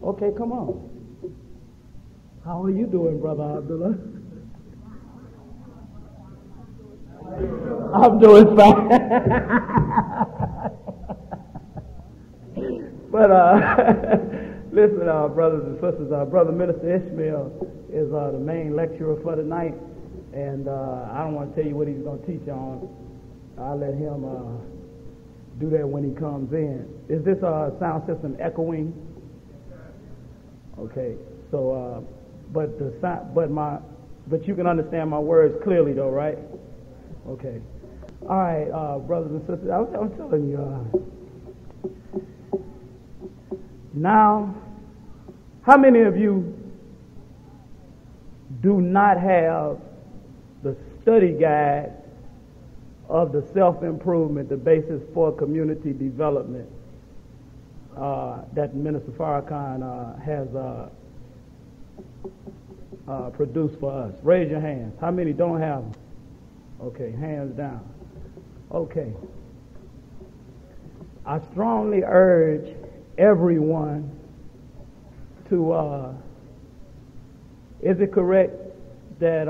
Okay, come on. How are you doing, Brother Abdullah? I'm doing fine. But listen, brothers and sisters, Brother Minister Ishmael is the main lecturer for tonight, and I don't want to tell you what he's going to teach on. I'll let him do that when he comes in. Is this sound system echoing? Okay, so but the sound, but you can understand my words clearly, though, right? Okay. All right, brothers and sisters, I'm telling you. Now, how many of you do not have the study guide of the self-improvement, the basis for community development that Minister Farrakhan has produced for us? Raise your hands. How many don't have them? Okay, hands down. Okay. I strongly urge everyone to, is it correct that,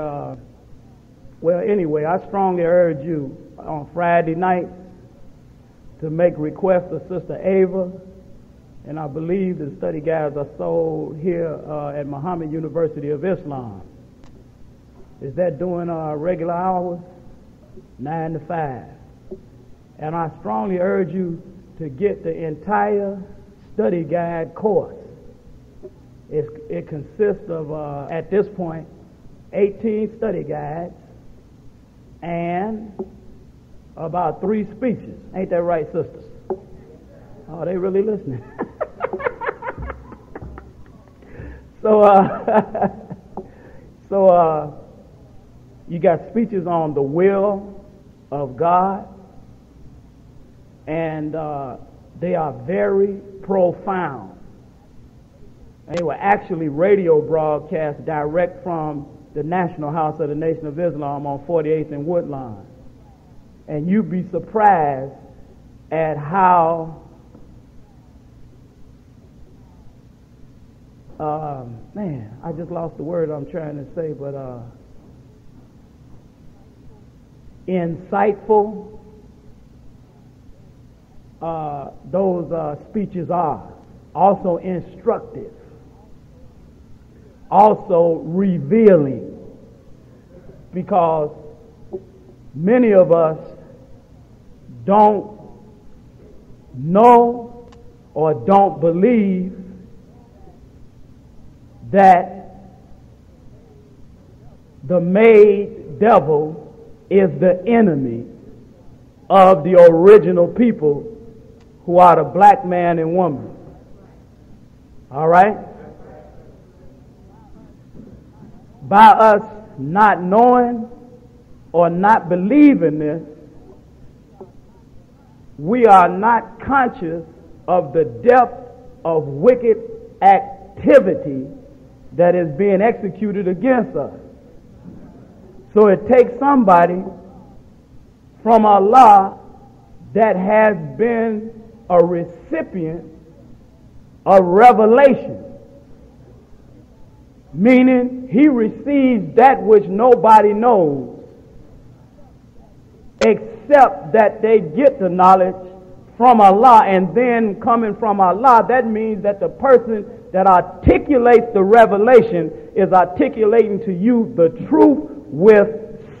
well, anyway, I strongly urge you on Friday night to make requests of Sister Ava, and I believe the study guides are sold here at Muhammad University of Islam. Is that doing regular hours? 9 to 5. And I strongly urge you to get the entire study guide course. It consists of, at this point, 18 study guides and about 3 speeches. Ain't that right, sisters? Oh, they really listening. So you got speeches on the will of God, and they are very profound. They were actually radio broadcasts direct from the National House of the Nation of Islam on 48th and Woodlawn. And you'd be surprised at how man, I just lost the word I'm trying to say, but insightful those speeches are. Also instructive, also revealing, because many of us don't know or don't believe that the made devil is the enemy of the original people who are the black man and woman. All right? By us not knowing or not believing this, we are not conscious of the depth of wicked activity that is being executed against us. So it takes somebody from Allah that has been a recipient of revelation, meaning he receives that which nobody knows, except that they get the knowledge from Allah. And then coming from Allah, that means that the person that articulates the revelation is articulating to you the truth with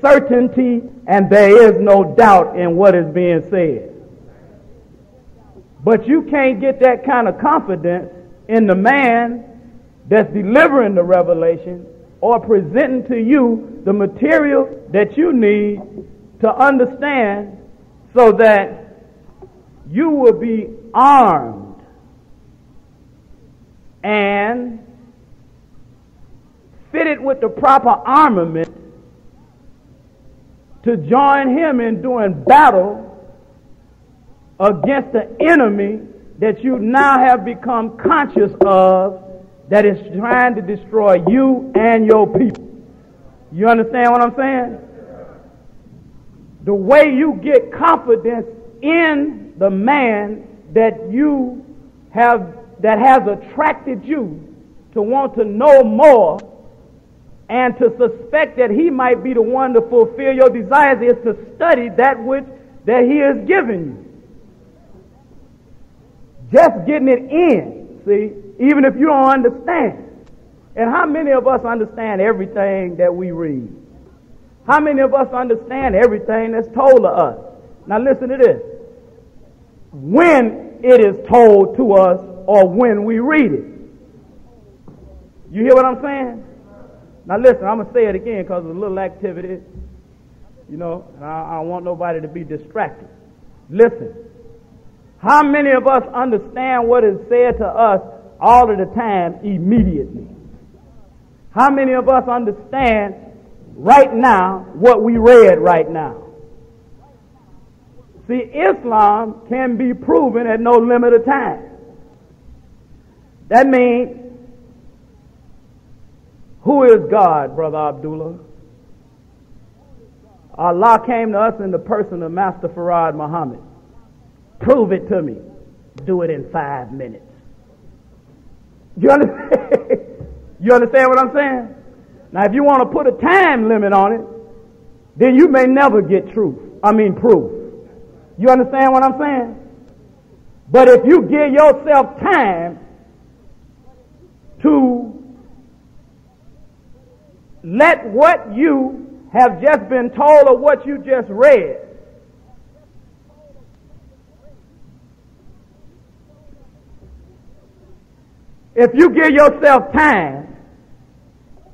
certainty, and there is no doubt in what is being said. But you can't get that kind of confidence in the man that's delivering the revelation or presenting to you the material that you need to understand, so that you will be armed and fitted with the proper armament to join him in doing battle against the enemy that you now have become conscious of, that is trying to destroy you and your people. You understand what I'm saying? The way you get confidence in the man that you that has attracted you to want to know more and to suspect that he might be the one to fulfill your desires is to study that which that he has given you. Just getting it in, see, even if you don't understand. And how many of us understand everything that we read? How many of us understand everything that's told to us? Now listen to this. When it is told to us or when we read it. You hear what I'm saying? Now listen, I'm going to say it again because of a little activity, and I don't want nobody to be distracted. Listen. How many of us understand what is said to us all of the time immediately? How many of us understand right now what we read right now? See, Islam can be proven at no limit of time. That means, who is God, Brother Abdullah? Allah came to us in the person of Master Farad Muhammad. Prove it to me. Do it in 5 minutes. You understand? You understand what I'm saying? Now, if you want to put a time limit on it, then you may never get proof. You understand what I'm saying? But if you give yourself time to let what you have just been told or what you just read if you give yourself time,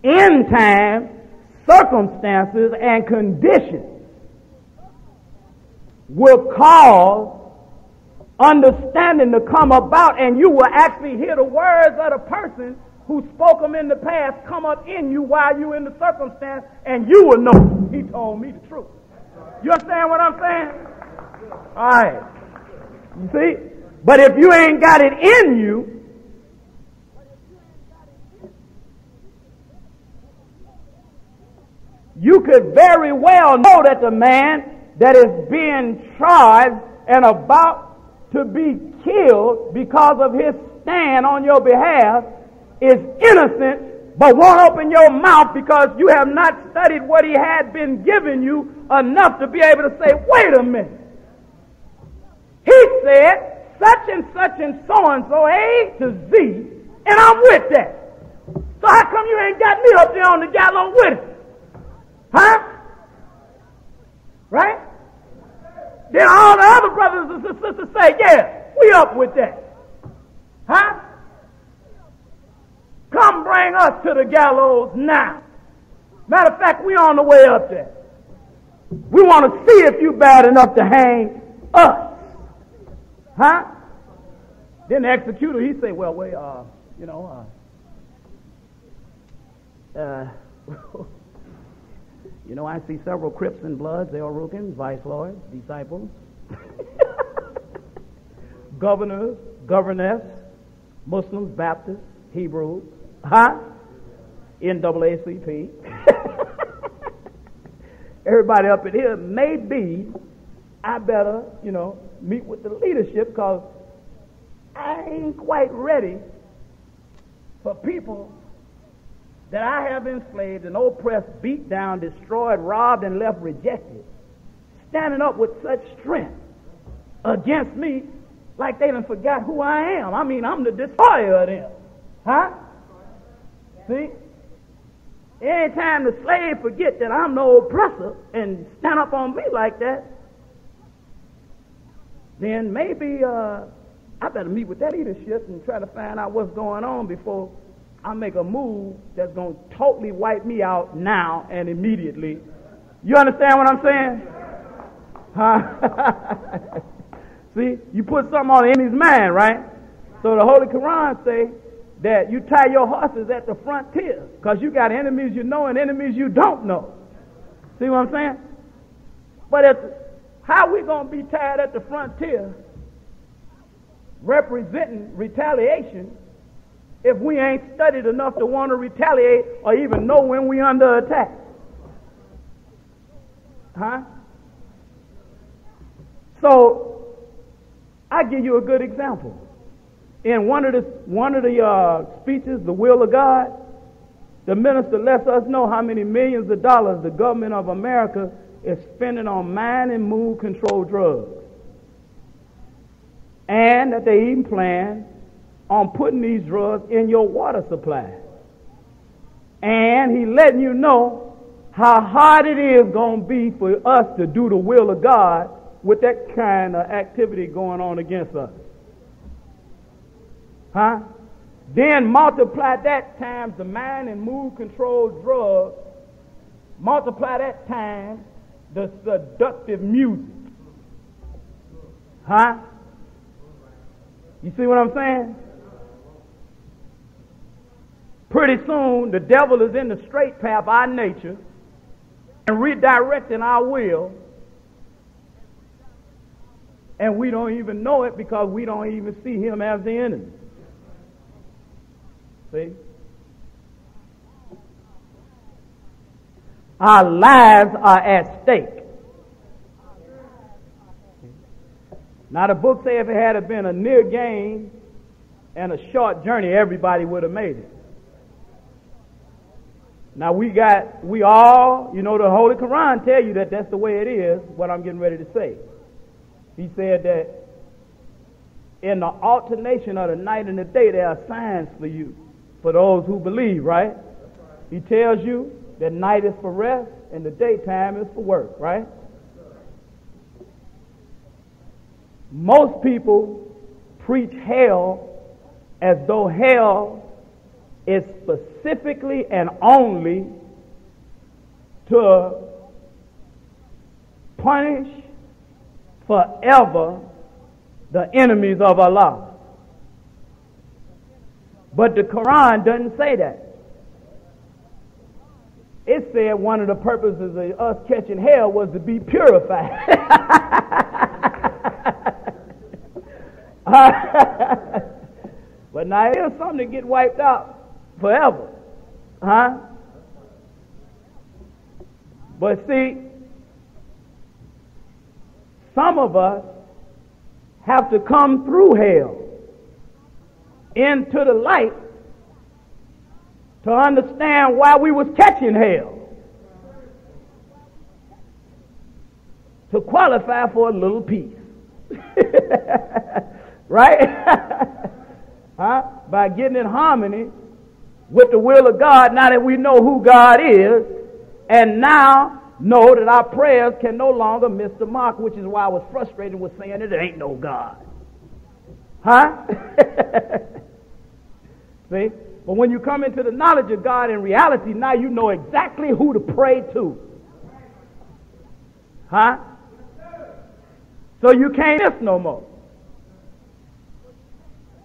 in time, circumstances and conditions will cause understanding to come about, and you will actually hear the words of the person who spoke them in the past come up in you while you're in the circumstance, and you will know he told me the truth. You understand what I'm saying? All right. You see? But if you ain't got it in you, you could very well know that the man that is being charged and about to be killed because of his stand on your behalf is innocent, but won't open your mouth because you have not studied what he had been giving you enough to be able to say, wait a minute. He said such and so, A to Z, and I'm with that. So how come you ain't got me up there on the gallows with it? Huh? Right? Then all the other brothers and sisters say, yeah, we up with that. Huh? Come bring us to the gallows now. Matter of fact, we on the way up there. We want to see if you bad enough to hang us. Huh? Then the executor, he say, well, wait, I see several Crips and Bloods, El Rukins, Vice Lords, disciples, governors, governess, Muslims, Baptists, Hebrews, NAACP. Everybody up in here, maybe I better, meet with the leadership because I ain't quite ready for people that I have enslaved and oppressed, beat down, destroyed, robbed, and left rejected, standing up with such strength against me like they done forgot who I am. I mean, I'm the destroyer of them. Huh? See? Anytime the slave forget that I'm the oppressor and stand up on me like that, then maybe I better meet with that leadership and try to find out what's going on before I make a move that's going to totally wipe me out now and immediately. You understand what I'm saying? Huh? See, you put something on the enemy's mind, right? So the Holy Quran say that you tie your horses at the frontier because you got enemies you know and enemies you don't know. See what I'm saying? But how we going to be tied at the frontier representing retaliation if we ain't studied enough to want to retaliate or even know when we under attack? Huh? So, I give you a good example. in one of the speeches, The Will of God, the minister lets us know how many millions of dollars the government of America is spending on mind and mood control drugs. And that they even plan on putting these drugs in your water supply. And he letting you know how hard it is going to be for us to do the will of God with that kind of activity going on against us. Huh? Then multiply that times the mind and mood control drugs. Multiply that times the seductive music. Huh? You see what I'm saying? Pretty soon, the devil is in the straight path, our nature, and redirecting our will. And we don't even know it because we don't even see him as the enemy. See? Our lives are at stake. Now the book says if it had been a near game and a short journey, everybody would have made it. Now we all, you know, the Holy Quran tell you that that's the way it is, what I'm getting ready to say. He said that in the alternation of the night and the day, there are signs for you, for those who believe, right? He tells you that night is for rest and the daytime is for work, right? Most people preach hell as though hell is specifically and only to punish forever the enemies of Allah. But the Quran doesn't say that. It said one of the purposes of us catching hell was to be purified. But now here's something to get wiped out forever. Huh? But see, some of us have to come through hell into the light to understand why we was catching hell, to qualify for a little peace. Right? Huh? By getting in harmony with the will of God, now that we know who God is, and now know that our prayers can no longer miss the mark, which is why I was frustrated with saying that there ain't no God. Huh? See? But when you come into the knowledge of God in reality, now you know exactly who to pray to. Huh? So you can't miss no more.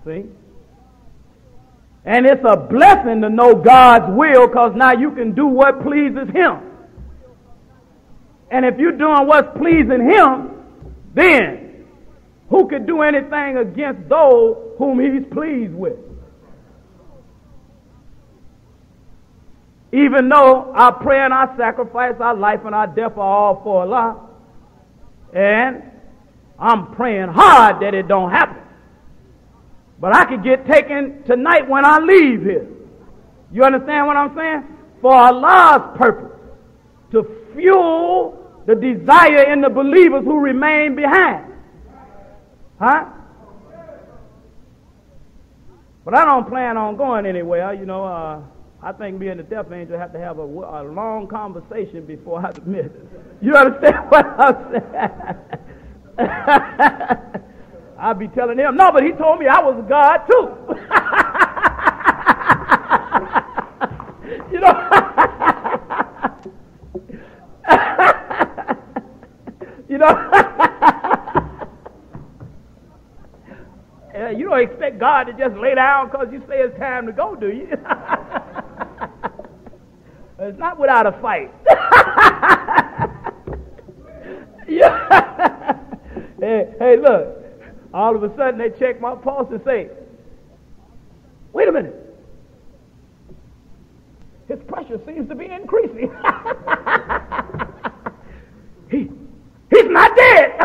See? And it's a blessing to know God's will, because now you can do what pleases Him. And if you're doing what's pleasing Him, then who could do anything against those whom He's pleased with? Even though our prayer and our sacrifice, our life and our death are all for Allah, and I'm praying hard that it don't happen. But I could get taken tonight when I leave here. You understand what I'm saying? For Allah's purpose, to fuel the desire in the believers who remain behind. Huh? But I don't plan on going anywhere. You know, I think me and the death angel have to have a long conversation before I admit it. You understand what I'm saying? I'll be telling him, no, but he told me I was God too. You know, you know, you don't expect God to just lay down because you say it's time to go, do you? It's not without a fight. Yeah. Hey, look. All of a sudden they check my pulse and say, wait a minute. His pressure seems to be increasing. He's not dead.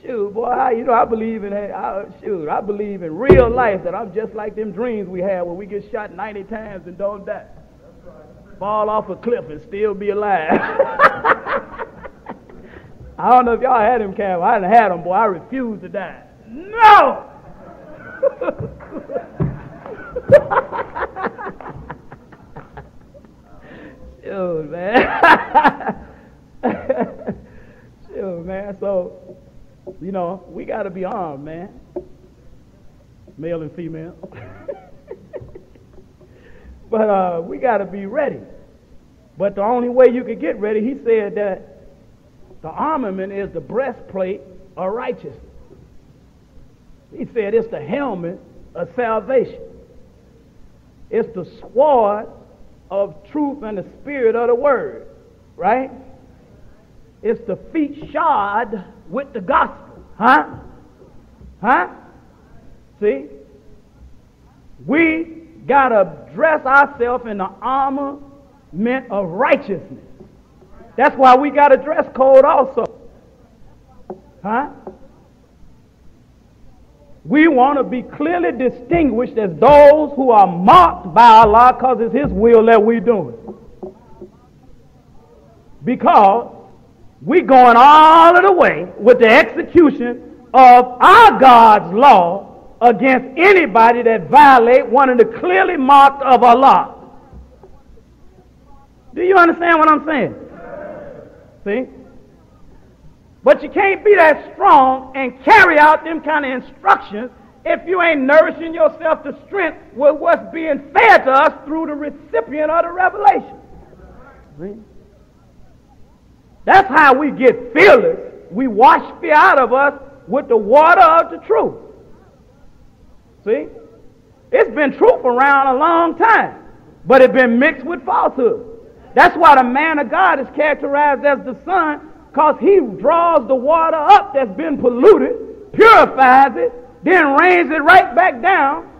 Shoot, boy, I believe I believe in real life that I'm just like them dreams we have where we get shot 90 times and don't die. Fall off a cliff and still be alive. I don't know if y'all had them, Cam. I didn't have them, boy. I refuse to die. No! Shoot, man. Shoot, man. So, we got to be armed, man. Male and female. But we got to be ready. But the only way you could get ready, he said that the armament is the breastplate of righteousness. He said it's the helmet of salvation. It's the sword of truth and the spirit of the word, right? It's the feet shod with the gospel. Huh? See? We got to dress ourselves in the armament of righteousness. That's why we got a dress code also. Huh? We want to be clearly distinguished as those who are marked by Allah because it's His will that we're doing. Because we're going all of the way with the execution of our God's law against anybody that violate one of the clearly marked of Allah. Do you understand what I'm saying? See? But you can't be that strong and carry out them kind of instructions if you ain't nourishing yourself to strength with what's being fed to us through the recipient of the revelation. See? That's how we get fearless. We wash fear out of us with the water of the truth. See? It's been truth around a long time, but it's been mixed with falsehood. That's why the man of God is characterized as the son, because he draws the water up that's been polluted, purifies it, then rains it right back down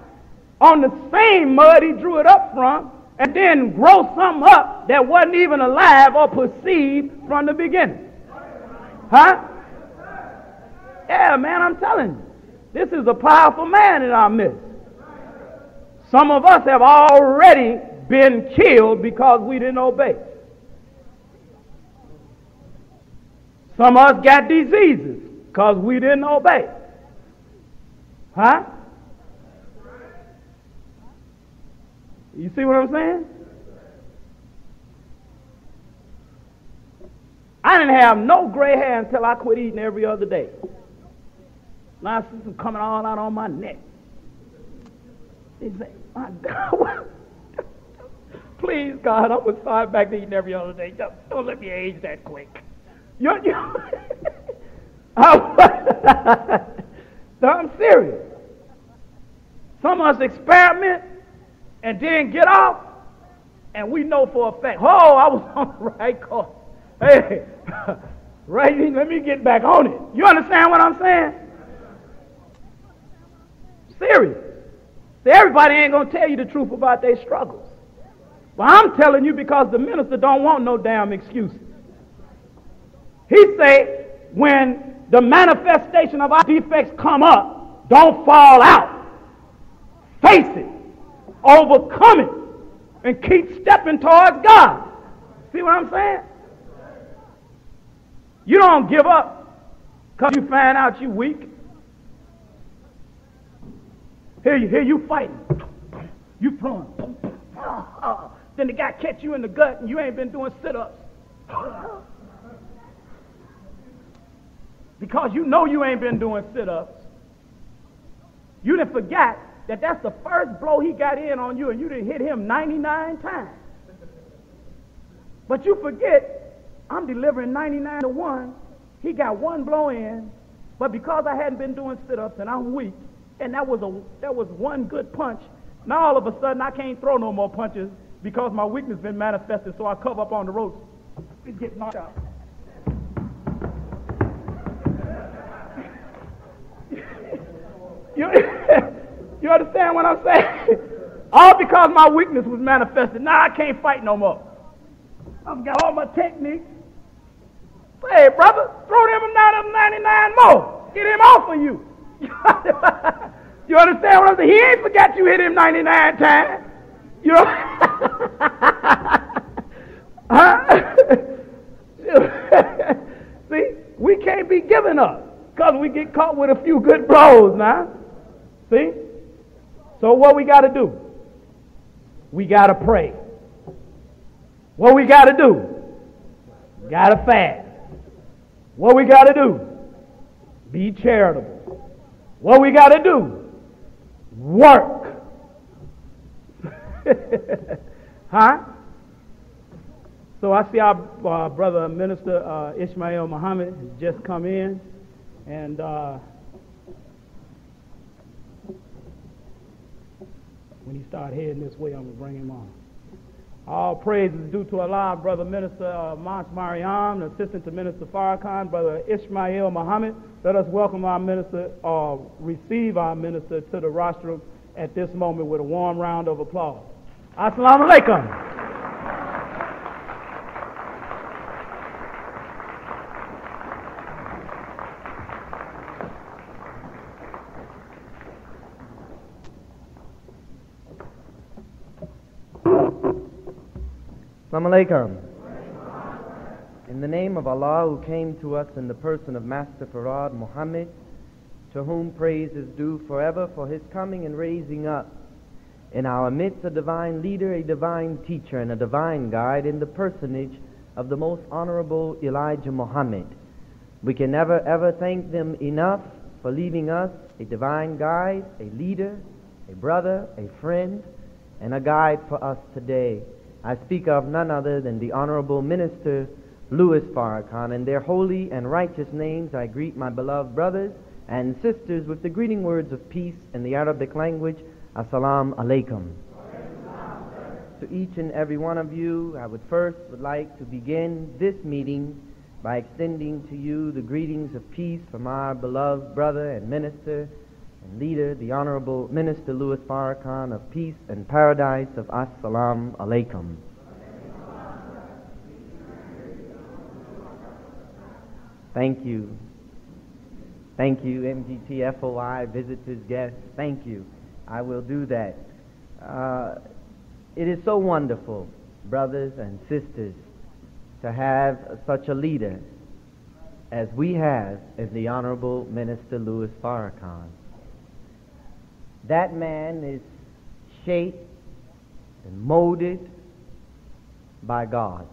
on the same mud he drew it up from, and then grows something up that wasn't even alive or perceived from the beginning. Huh? Yeah, man, I'm telling you. This is a powerful man in our midst. Some of us have already been killed because we didn't obey. Some of us got diseases because we didn't obey. Huh? You see what I'm saying? I didn't have no gray hair until I quit eating every other day. Now I see some coming all out on my neck. He said, my God, please, God, I'm going to start back to eating every other day. Don't let me age that quick. I'm serious. Some of us experiment and then get off, and we know for a fact, I was on the right course. Hey, right, let me get back on it. You understand what I'm saying? Serious. See, everybody ain't going to tell you the truth about their struggles. Well, I'm telling you because the minister don't want no damn excuses. He say, when the manifestation of our defects come up, don't fall out. Face it. Overcome it. And keep stepping towards God. See what I'm saying? You don't give up because you find out you weak. Here you fighting. You throwing. Then the guy catch you in the gut and you ain't been doing sit-ups. Because you know you ain't been doing sit-ups. You done forgot that that's the first blow he got in on you and you done hit him 99 times. But you forget, I'm delivering 99 to 1. He got one blow in, but because I hadn't been doing sit-ups and I'm weak, and that was one good punch, now all of a sudden I can't throw no more punches because my weakness been manifested, so I cover up on the ropes. It's getting knocked out. You understand what I'm saying? All because my weakness was manifested. Now I can't fight no more. I've got all my techniques. Hey, brother, throw them 99 more. Get him off of you. You understand what I'm saying? He ain't forgot you hit him 99 times. You know? See, we can't be giving up because we get caught with a few good blows now. See? So what we got to do? We got to pray. What we got to do? Got to fast. What we got to do? Be charitable. What we got to do? Work. Huh? So I see our brother Minister Ishmael Muhammad has just come in, and when he start heading this way, I'm going to bring him on. All praise is due to Allah, Brother Minister min.ISHMAEL, Assistant to Minister Farrakhan, Brother Ishmael Muhammad. Let us welcome our minister, receive our minister to the rostrum at this moment with a warm round of applause. Assalamu alaikum. Assalamu alaikum. In the name of Allah, who came to us in the person of Master Farad Muhammad, to whom praise is due forever for his coming and raising up in our midst a divine leader, a divine teacher, and a divine guide in the personage of the most honorable Elijah Muhammad. We can never ever thank them enough for leaving us a divine guide, a leader, a brother, a friend, and a guide for us today. I speak of none other than the Honorable Minister Louis Farrakhan. In their holy and righteous names, I greet my beloved brothers and sisters with the greeting words of peace in the Arabic language. Assalamu alaikum. To each and every one of you, I would like to begin this meeting by extending to you the greetings of peace from our beloved brother and minister and leader, the Honorable Minister Louis Farrakhan, of peace and paradise of Assalamu alaikum. Thank you. Thank you, MGTFOI, visitors, guests. Thank you. I will do that. It is so wonderful, brothers and sisters, to have such a leader as we have in the Honorable Minister Louis Farrakhan. That man is shaped and molded by God.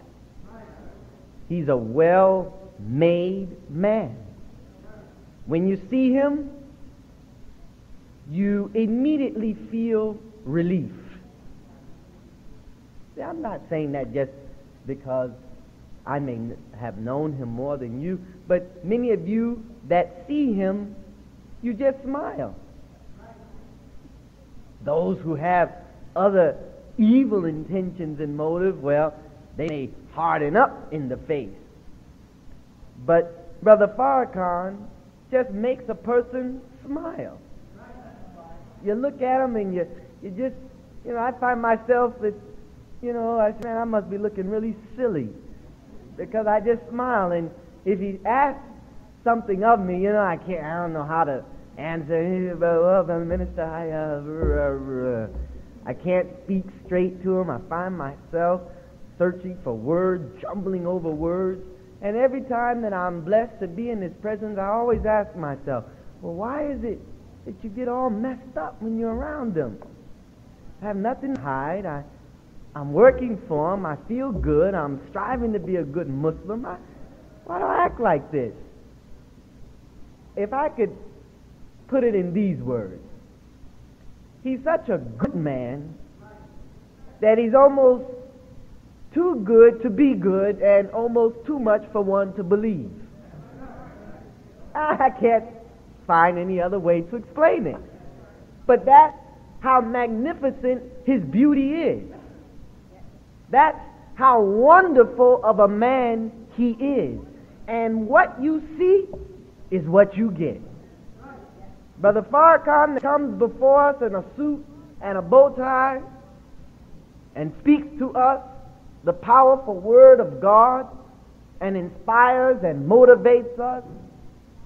He's a well-made man. When you see him, you immediately feel relief. See, I'm not saying that just because I may have known him more than you, but many of you that see him, you just smile. Those who have other evil intentions and motive, well, they may harden up in the face. But Brother Farrakhan just makes a person smile. You look at him and you just, I find myself that, I say, man, I must be looking really silly because I just smile. And if he asks something of me, I don't know how to answer. Well, Minister, I can't speak straight to him. I find myself searching for words, jumbling over words. And every time that I'm blessed to be in his presence, I always ask myself, well, why is it that you get all messed up when you're around him? I have nothing to hide. I'm working for him. I feel good. I'm striving to be a good Muslim. Why do I act like this? If I could put it in these words, he's such a good man that he's almost too good to be good and almost too much for one to believe. I can't find any other way to explain it. But that's how magnificent his beauty is. That's how wonderful of a man he is. And what you see is what you get. Brother Farrakhan comes before us in a suit and a bow tie and speaks to us the powerful word of God and inspires and motivates us.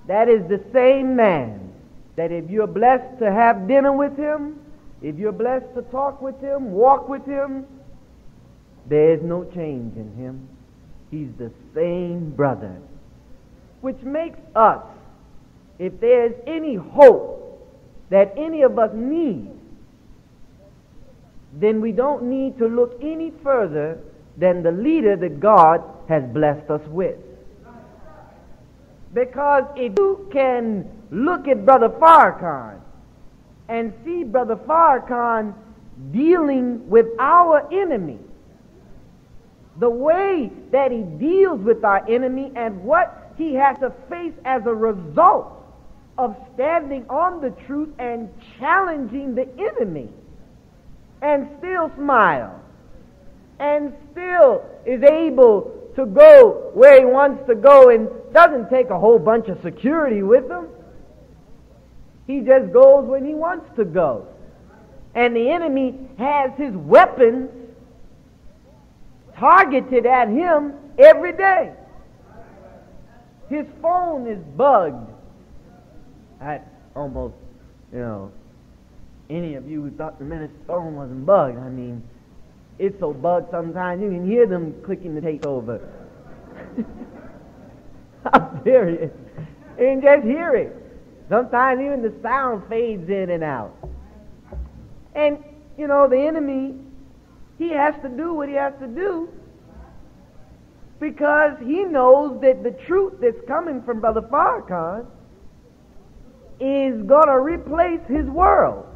that is the same man that if you're blessed to have dinner with him, if you're blessed to talk with him, walk with him, there is no change in him. He's the same brother. Which makes us, if there's any hope that any of us need, then we don't need to look any further than the leader that God has blessed us with. Because if you can look at Brother Farrakhan and see Brother Farrakhan dealing with our enemy, the way that he deals with our enemy and what he has to face as a result of standing on the truth and challenging the enemy, and still smile, and still is able to go where he wants to go and doesn't take a whole bunch of security with him. He just goes when he wants to go. And the enemy has his weapons targeted at him every day. His phone is bugged. I almost, any of you who thought the minister's phone wasn't bugged, I mean, it's so bugged sometimes you can hear them clicking the tape over. I'm serious. You can just hear it. Sometimes even the sound fades in and out. And, the enemy, he has to do what he has to do because he knows that the truth that's coming from Brother Farrakhan is going to replace his world.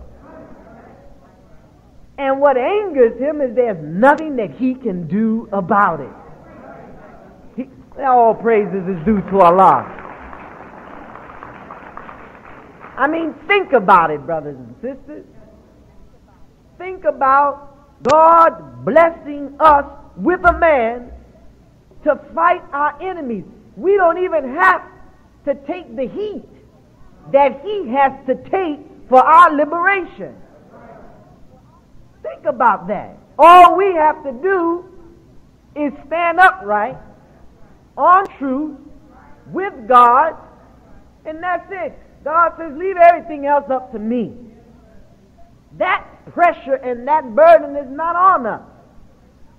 And what angers him is there's nothing that he can do about it. All praises is due to Allah. I mean, think about it, brothers and sisters. Think about God blessing us with a man to fight our enemies. We don't even have to take the heat that he has to take for our liberation. Think about that. All we have to do is stand upright on truth with God, and that's it. God says, leave everything else up to me. That pressure and that burden is not on us.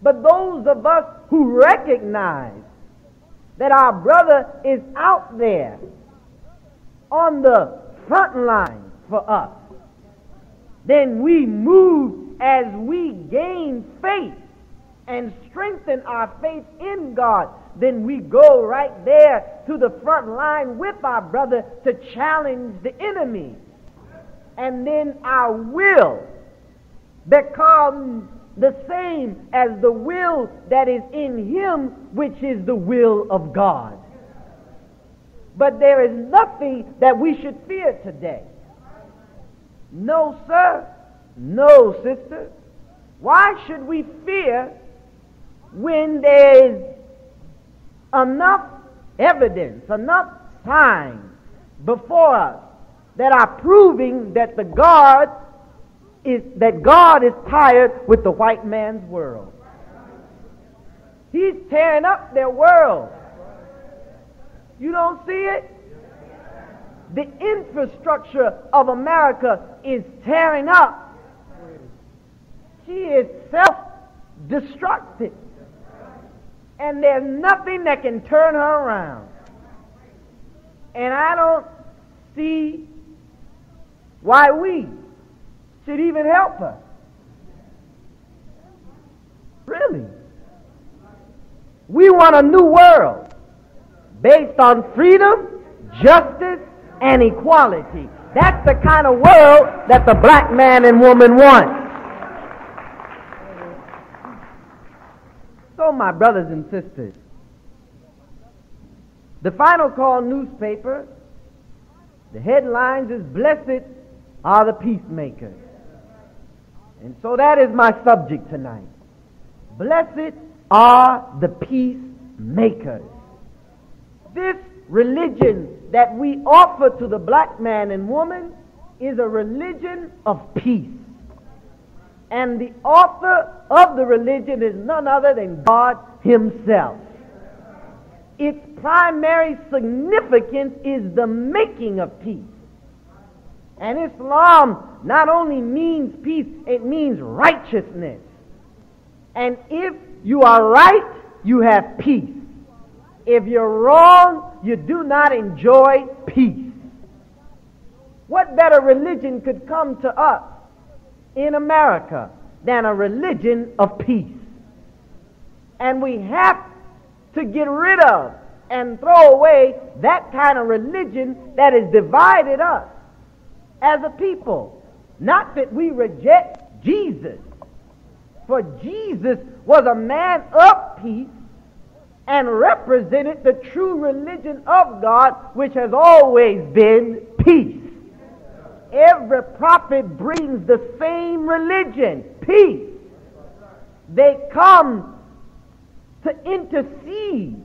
But those of us who recognize that our brother is out there on the front line for us, then we move as we gain faith and strengthen our faith in God. Then we go right there to the front line with our brother to challenge the enemy. And then our will becomes the same as the will that is in him, which is the will of God. But there is nothing that we should fear today. No, sir. No, sister. Why should we fear when there is enough evidence, enough signs before us that are proving that God is tired with the white man's world? He's tearing up their world. You don't see it? The infrastructure of America is tearing up. She is self-destructive. And there's nothing that can turn her around. And I don't see why we should even help her. Really. We want a new world based on freedom, justice, and equality. That's the kind of world that the black man and woman wants. So, my brothers and sisters, the Final Call newspaper, the headlines is "Blessed are the peacemakers." And so that is my subject tonight. Blessed are the peacemakers. This religion that we offer to the black man and woman is a religion of peace. And the author of the religion is none other than God himself. its primary significance is the making of peace. And Islam not only means peace, it means righteousness. And if you are right, you have peace. If you're wrong, you do not enjoy peace. What better religion could come to us in America than a religion of peace? And we have to get rid of and throw away that kind of religion that has divided us as a people. Not that we reject Jesus, for Jesus was a man of peace and represented the true religion of God, which has always been peace. Every prophet brings the same religion, peace. They come to intercede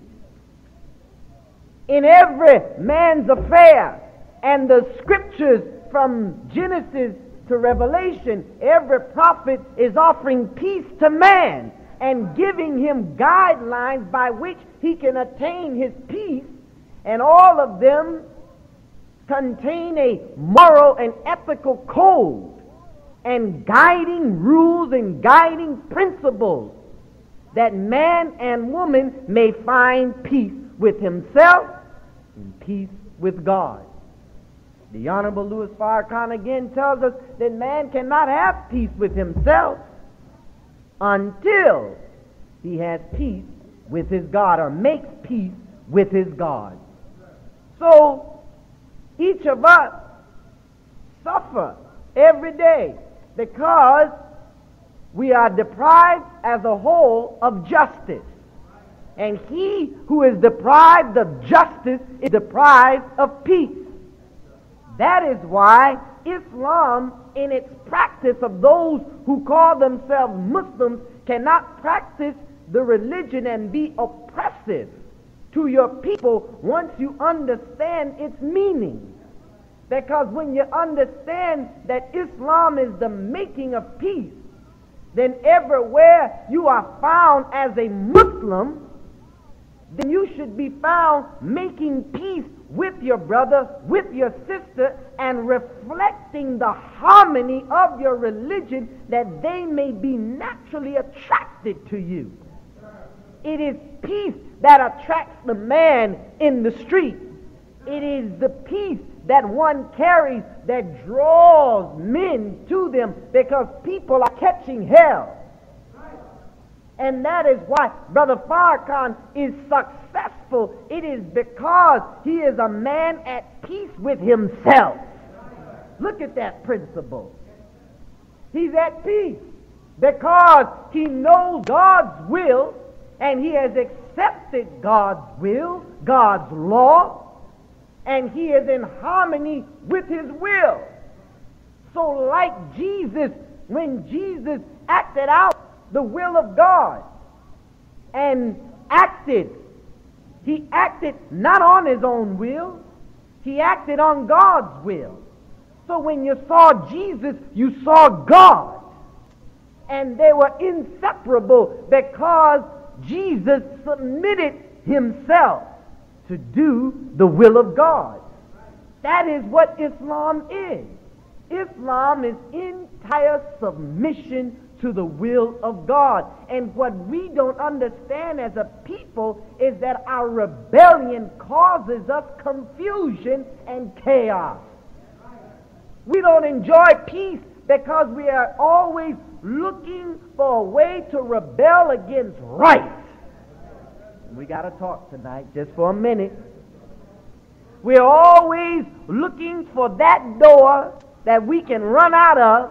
in every man's affair. And the scriptures from Genesis to Revelation, every prophet is offering peace to man and giving him guidelines by which he can attain his peace. And all of them contain a moral and ethical code and guiding rules and guiding principles that man and woman may find peace with himself and peace with God. The Honorable Louis Farrakhan again tells us that man cannot have peace with himself until he has peace with his God, or makes peace with his God. So each of us suffer every day because we are deprived as a whole of justice. And he who is deprived of justice is deprived of peace. That is why Islam, in its practice of those who call themselves Muslims, cannot practice the religion and be oppressive to your people once you understand its meaning. Because when you understand that Islam is the making of peace, then everywhere you are found as a Muslim, then you should be found making peace with your brother, with your sister, and reflecting the harmony of your religion, that they may be naturally attracted to you. It is peace that attracts the man in the street. It is the peace that one carries that draws men to them, because people are catching hell. And that is why Brother Farrakhan is successful. It is because he is a man at peace with himself. Look at that principle. He's at peace because he knows God's will, and he has accepted God's will, God's law, and he is in harmony with his will. So like Jesus, when Jesus acted out the will of God and he acted not on his own will, he acted on God's will. So when you saw Jesus, you saw God, and they were inseparable because Jesus submitted himself to do the will of God. That is what Islam is. Islam is entire submission to the will of God. And what we don't understand as a people is that our rebellion causes us confusion and chaos. We don't enjoy peace because we are always looking for a way to rebel against right. We got to talk tonight just for a minute. We're always looking for that door that we can run out of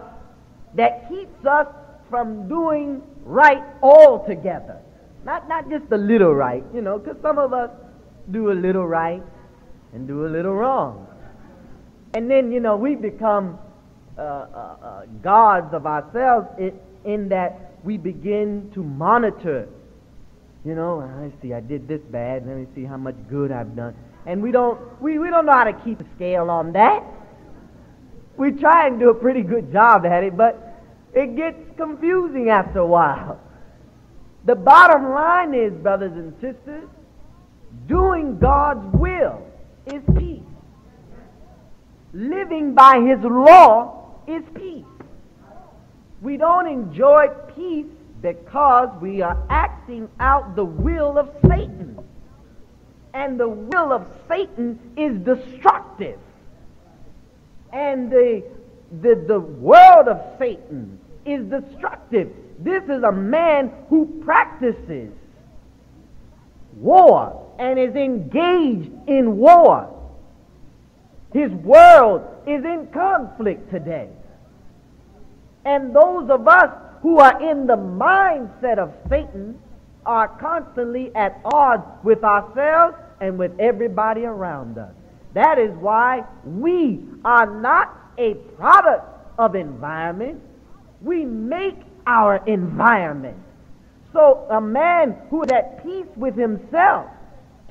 that keeps us from doing right altogether. Not just a little right, because some of us do a little right and do a little wrong. And then, we become gods of ourselves in that we begin to monitor. I see I did this bad, let me see how much good I've done. And we don't know how to keep a scale on that. We try and do a pretty good job at it, but it gets confusing after a while. The bottom line is, brothers and sisters, Doing God's will is peace. Living by His law is peace. We don't enjoy peace because we are acting out the will of Satan. And the will of Satan is destructive. And the world of Satan is destructive. This is a man who practices war and is engaged in war. His world is in conflict today. And those of us who are in the mindset of Satan are constantly at odds with ourselves and with everybody around us. That is why we are not a product of environment. We make our environment. So a man who is at peace with himself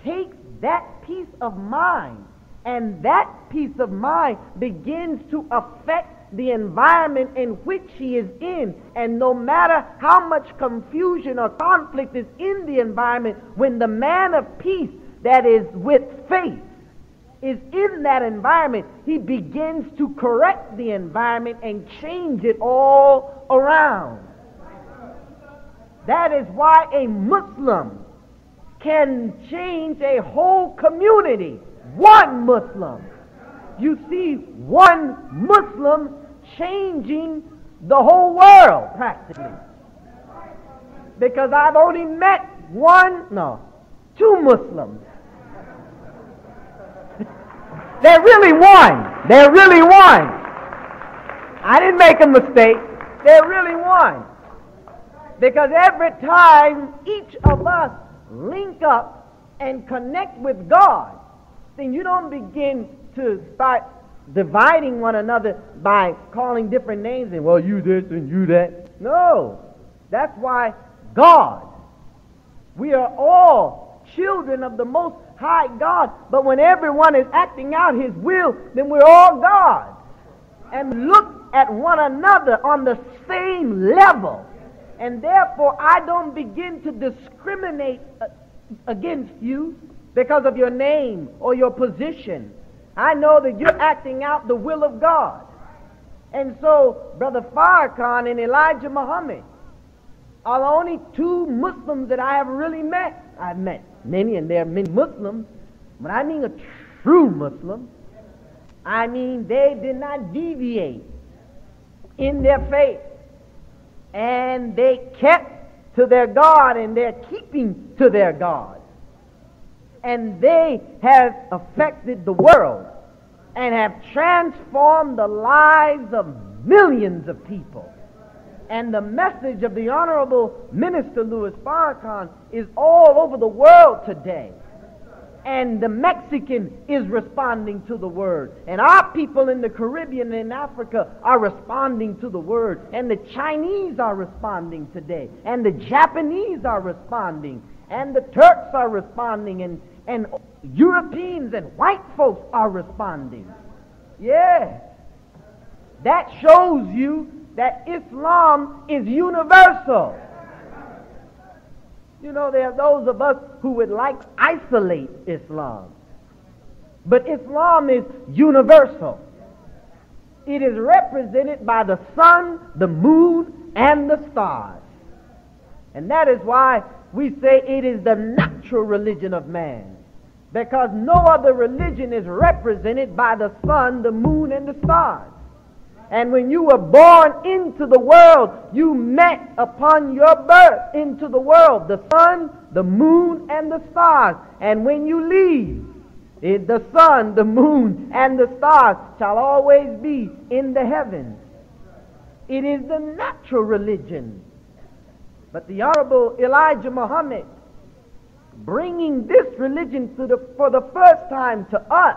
takes that peace of mind, and that peace of mind begins to affect the environment in which he is in. And no matter how much confusion or conflict is in the environment, when the man of peace that is with faith is in that environment, he begins to correct the environment and change it all around. That is why a Muslim can change a whole community. One Muslim. You see one Muslim changing the whole world practically. Because I've only met two Muslims. They're really one. They're really one. I didn't make a mistake. They're really one. Because every time each of us link up and connect with God, then you don't begin to start dividing one another by calling different names and, well, you this and you that. No. That's why God. We are all children of the Most High God. But when everyone is acting out His will, then we're all God. And look at one another on the same level. And therefore, I don't begin to discriminate against you because of your name or your position. I know that you're acting out the will of God. And so, Brother Farrakhan and Elijah Muhammad are the only two Muslims that I have really met. I've met many, and there are many Muslims, but I mean a true Muslim. I mean they did not deviate in their faith. And they kept to their God, and they're keeping to their God. And they have affected the world and have transformed the lives of millions of people. And the message of the Honorable Minister Louis Farrakhan is all over the world today. And the Mexican is responding to the word. And our people in the Caribbean and in Africa are responding to the word. And the Chinese are responding today. And the Japanese are responding. And the Turks are responding. And Europeans and white folks are responding. Yes. That shows you that Islam is universal. You know, there are those of us who would like to isolate Islam. But Islam is universal. It is represented by the sun, the moon, and the stars. And that is why we say it is the natural religion of man. Because no other religion is represented by the sun, the moon, and the stars. And when you were born into the world, you met upon your birth into the world the sun, the moon, and the stars. And when you leave, the sun, the moon, and the stars shall always be in the heavens. It is the natural religion. But the Honorable Elijah Muhammad, bringing this religion for the first time to us,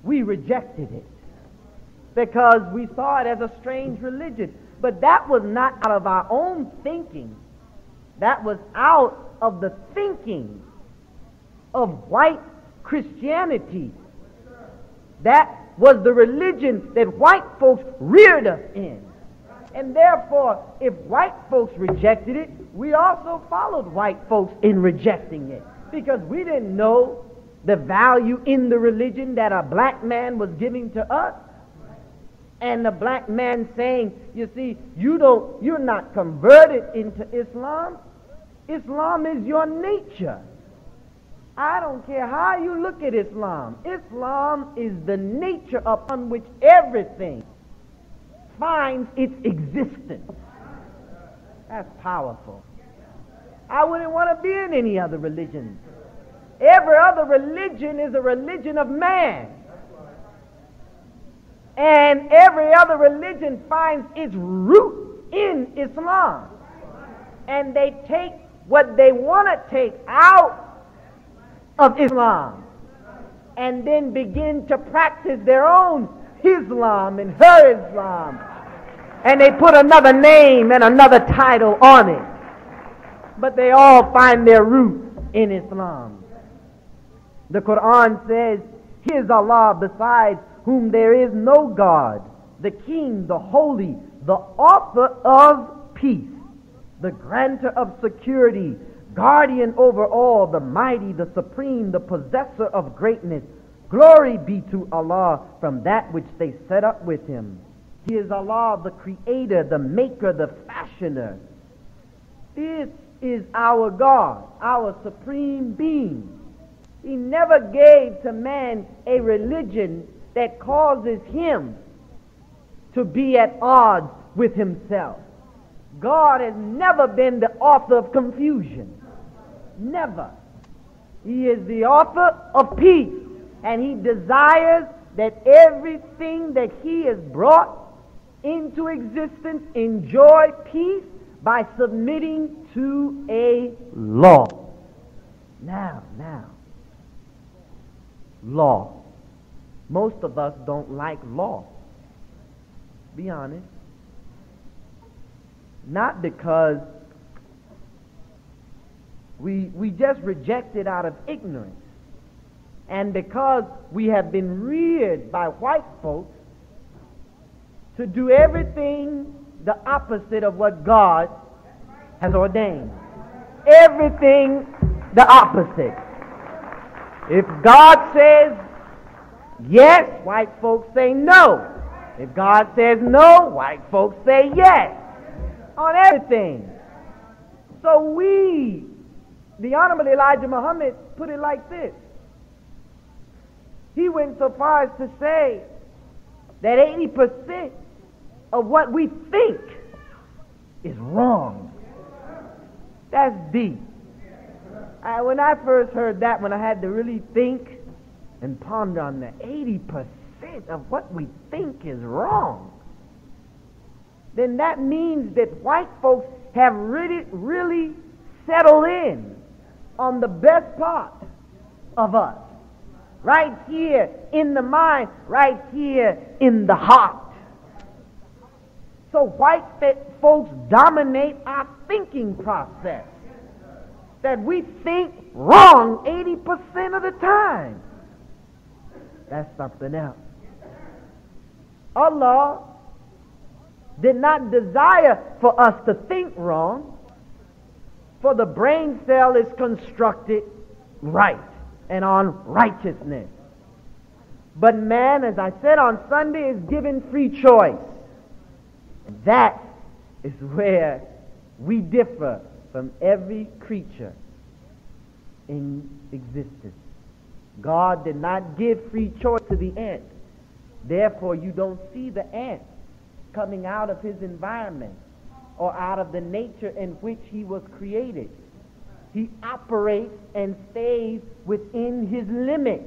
we rejected it. Because we saw it as a strange religion. But that was not out of our own thinking. That was out of the thinking of white Christianity. That was the religion that white folks reared us in. And therefore, if white folks rejected it, we also followed white folks in rejecting it. because we didn't know the value in the religion that a black man was giving to us. And the black man saying, you see, you're not converted into Islam. Islam is your nature. I don't care how you look at Islam. Islam is the nature upon which everything finds its existence. That's powerful. I wouldn't want to be in any other religion. Every other religion is a religion of man. And every other religion finds its root in Islam. And they take what they want to take out of Islam and then begin to practice their own Islam and her Islam. And they put another name and another title on it. But they all find their root in Islam. The Quran says, "He is Allah besides whom there is no God, the King, the Holy, the author of peace, the grantor of security, guardian over all, the mighty, the supreme, the possessor of greatness. Glory be to Allah from that which they set up with Him. He is Allah, the Creator, the Maker, the Fashioner. This is our God, our Supreme Being. He never gave to man a religion that causes him to be at odds with himself. God has never been the author of confusion. Never. He is the author of peace, and He desires that everything that He has brought into existence enjoy peace by submitting to a law. Now, law. Most of us don't like law. Be honest. Not because we just reject it out of ignorance, and because we have been reared by white folks to do everything the opposite of what God has ordained. Everything the opposite. If God says yes, white folks say no. If God says no, white folks say yes. On everything. So the Honorable Elijah Muhammad put it like this. He went so far as to say that 80% of what we think is wrong. That's deep. When I first heard that, when I had to really think and ponder on that, 80% of what we think is wrong, then that means that white folks have really settled in on the best part of us. Right here in the mind, right here in the heart. So white folks dominate our thinking process. That we think wrong 80% of the time. That's something else. Allah did not desire for us to think wrong, for the brain cell is constructed right and on righteousness. But man, as I said on Sunday, is given free choice. That is where we differ from every creature in existence. God did not give free choice to the ant. Therefore, you don't see the ant coming out of his environment or out of the nature in which he was created. He operates and stays within his limits.